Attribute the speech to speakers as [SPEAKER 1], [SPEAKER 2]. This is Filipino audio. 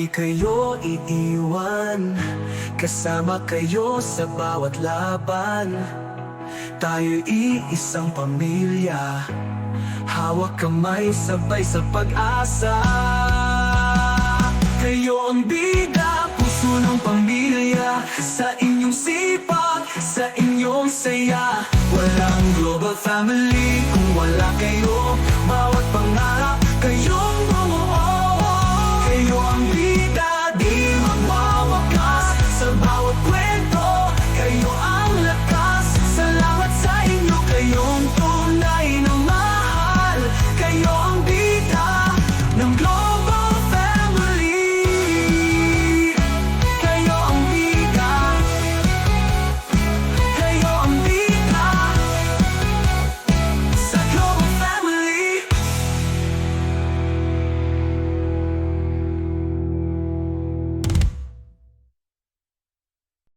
[SPEAKER 1] Di kayo iiwan, kasama kayo sa bawat laban. Tayo'y iisang pamilya, hawak kamay sabay sa pag-asa. Kayo ang bida, puso ng pamilya, sa inyong sipag, sa inyong saya. Walang global family